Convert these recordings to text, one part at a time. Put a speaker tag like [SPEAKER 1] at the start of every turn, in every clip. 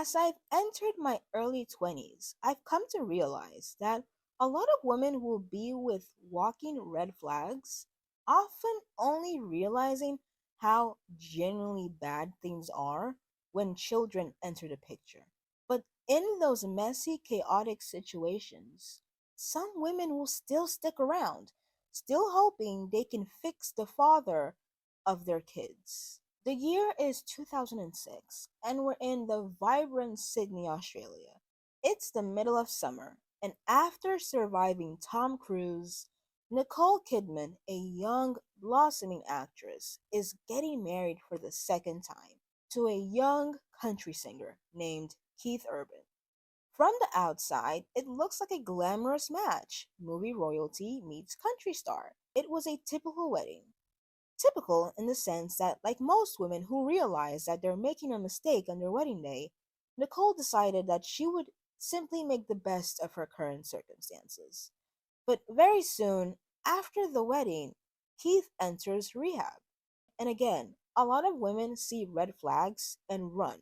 [SPEAKER 1] As I've entered my early 20s, I've come to realize that a lot of women will be with walking red flags, often only realizing how genuinely bad things are when children enter the picture. But in those messy, chaotic situations, some women will still stick around, still hoping they can fix the father of their kids. The year is 2006, and we're in the vibrant Sydney, Australia. It's the middle of summer, and after surviving Tom Cruise, Nicole Kidman, a young, blossoming actress, is getting married for the second time to a young country singer named Keith Urban. From the outside, it looks like a glamorous match. Movie royalty meets country star. It was a typical wedding. Typical in the sense that, like most women who realize that they're making a mistake on their wedding day, Nicole decided that she would simply make the best of her current circumstances. But very soon after the wedding, Keith enters rehab. And again, a lot of women see red flags and run.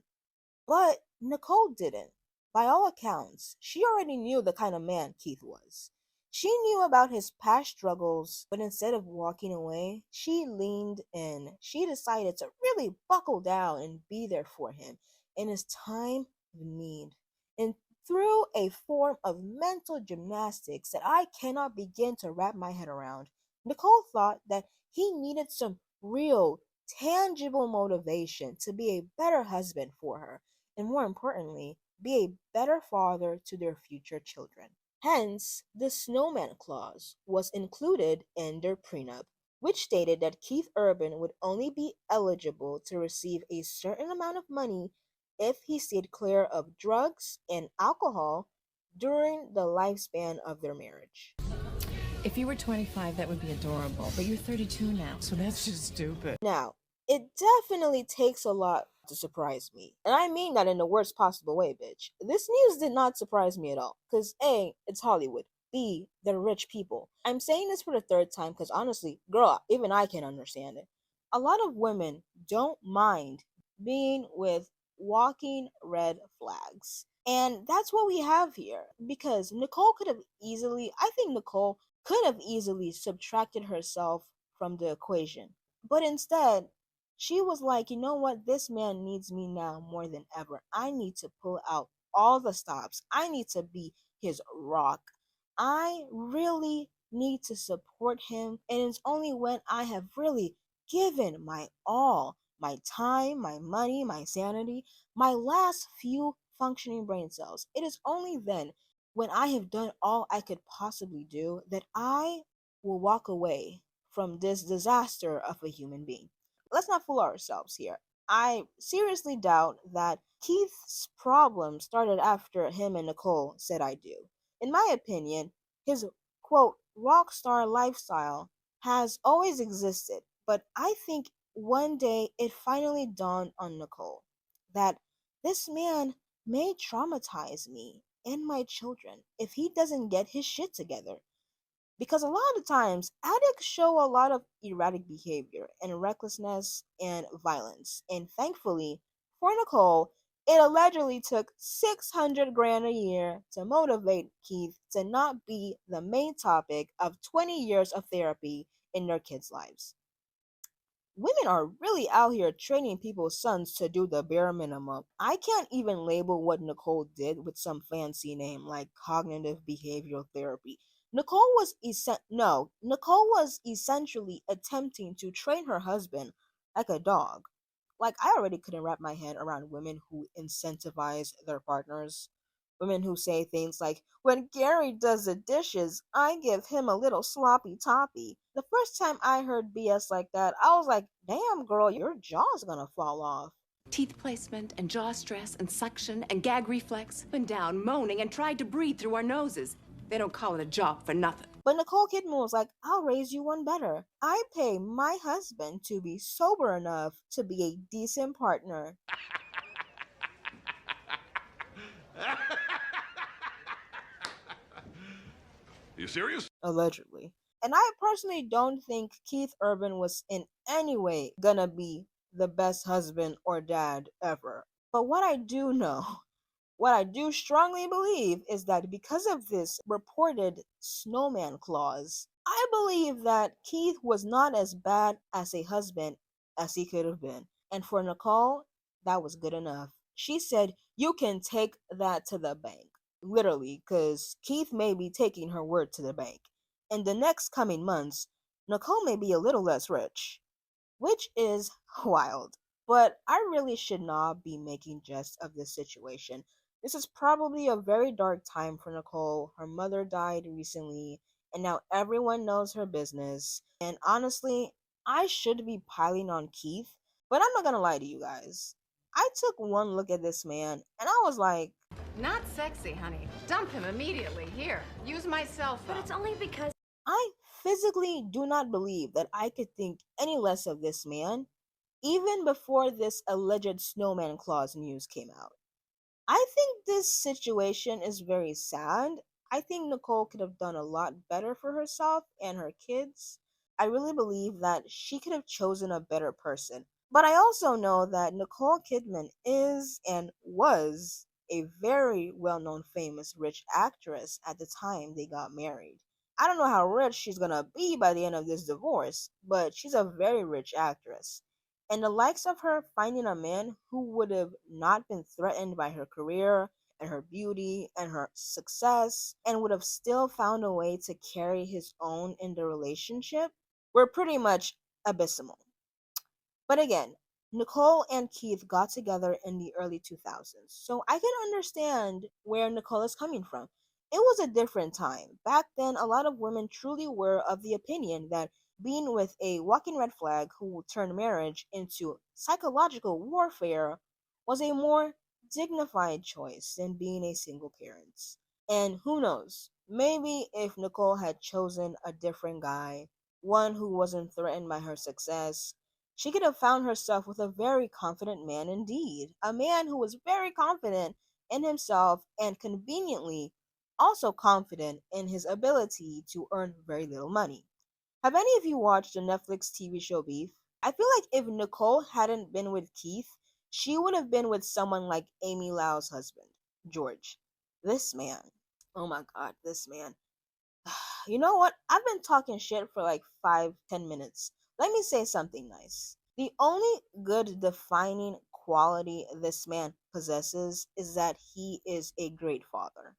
[SPEAKER 1] But Nicole didn't. By all accounts, she already knew the kind of man Keith was. She knew about his past struggles, but instead of walking away, she leaned in. She decided to really buckle down and be there for him in his time of need. And through a form of mental gymnastics that I cannot begin to wrap my head around, Nicole thought that he needed some real, tangible motivation to be a better husband for her and more importantly, be a better father to their future children. Hence, the snowman clause was included in their prenup, which stated that Keith Urban would only be eligible to receive a certain amount of money if he stayed clear of drugs and alcohol during the lifespan of their marriage.
[SPEAKER 2] If you were 25, that would be adorable, but you're 32 now, so that's just stupid.
[SPEAKER 1] Now, it definitely takes a lot to surprise me. And I mean that in the worst possible way, bitch. This news did not surprise me at all. Because A, it's Hollywood. B, they're rich people. I'm saying this for the third time because honestly, girl, even I can understand it. A lot of women don't mind being with walking red flags. And that's what we have here. Because Nicole could have easily, I think Nicole could have easily subtracted herself from the equation. But instead, she was like, you know what? This man needs me now more than ever. I need to pull out all the stops. I need to be his rock. I really need to support him. And it's only when I have really given my all, my time, my money, my sanity, my last few functioning brain cells. It is only then, when I have done all I could possibly do, that I will walk away from this disaster of a human being. Let's not fool ourselves here. I seriously doubt that Keith's problem started after him and Nicole said I do. In my opinion, his quote rock star lifestyle has always existed, but I think one day it finally dawned on Nicole that this man may traumatize me and my children if he doesn't get his shit together. Because a lot of times, addicts show a lot of erratic behavior and recklessness and violence. And thankfully, for Nicole, it allegedly took 600 grand a year to motivate Keith to not be the main topic of 20 years of therapy in their kids' lives. Women are really out here training people's sons to do the bare minimum. I can't even label what Nicole did with some fancy name like cognitive behavioral therapy. Nicole was essentially attempting to train her husband like a dog. Like I already couldn't wrap my head around women who incentivize their partners. Women who say things like, when Gary does the dishes, I give him a little sloppy toppy. The first time I heard BS like that, I was like, damn girl, your jaw's gonna fall off.
[SPEAKER 2] Teeth placement and jaw stress and suction and gag reflex. Been down moaning and tried to breathe through our noses. They don't call it a job for nothing.
[SPEAKER 1] But Nicole Kidman was like, I'll raise you one better. I pay my husband to be sober enough to be a decent partner.
[SPEAKER 3] You serious?
[SPEAKER 1] Allegedly. And I personally don't think Keith Urban was in any way gonna be the best husband or dad ever. But what I do know What I do strongly believe is that because of this reported snowman clause, I believe that Keith was not as bad as a husband as he could have been. And for Nicole, that was good enough. She said, "You can take that to the bank." Literally, because Keith may be taking her word to the bank. In the next coming months, Nicole may be a little less rich, which is wild. But I really should not be making jest of this situation. This is probably a very dark time for Nicole. Her mother died recently, and now everyone knows her business. And honestly, I should be piling on Keith, but I'm not gonna lie to you guys. I took one look at this man, and I was like,
[SPEAKER 2] Not sexy, honey. Dump him immediately. Here, use my cell phone.
[SPEAKER 4] But it's only because
[SPEAKER 1] I physically do not believe that I could think any less of this man, even before this alleged snowman clause news came out. I think this situation is very sad. I think Nicole could have done a lot better for herself and her kids. I really believe that she could have chosen a better person. But I also know that Nicole Kidman is and was a very well known, famous, rich actress at the time they got married. I don't know how rich she's gonna be by the end of this divorce, but she's a very rich actress. And the likes of her finding a man who would have not been threatened by her career and her beauty and her success and would have still found a way to carry his own in the relationship were pretty much abysmal. But again, Nicole and Keith got together in the early 2000s, so I can understand where Nicole is coming from. It was a different time. Back then, a lot of women truly were of the opinion that being with a walking red flag who turned marriage into psychological warfare was a more dignified choice than being a single parent. And who knows, maybe if Nicole had chosen a different guy, one who wasn't threatened by her success, she could have found herself with a very confident man indeed. A man who was very confident in himself and conveniently also confident in his ability to earn very little money. Have any of you watched the Netflix TV show Beef? I feel like if Nicole hadn't been with Keith, she would have been with someone like Amy Lau's husband, George. This man. Oh my god, this man. You know what? I've been talking shit for like 5, 10 minutes. Let me say something nice. The only good defining quality this man possesses is that he is a great father.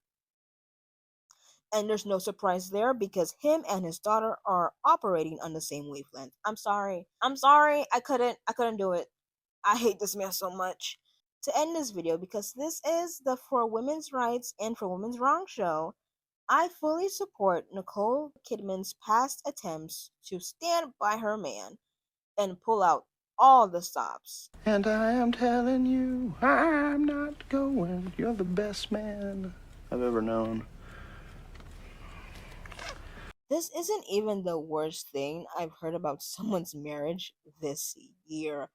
[SPEAKER 1] And there's no surprise there because him and his daughter are operating on the same wavelength. I'm sorry. I'm sorry. I couldn't do it. I hate this man so much. To end this video, because this is the For Women's Rights and For Women's Wrong show, I fully support Nicole Kidman's past attempts to stand by her man and pull out all the stops.
[SPEAKER 5] And I am telling you, I'm not going. You're the best man I've ever known.
[SPEAKER 1] This isn't even the worst thing I've heard about someone's marriage this year.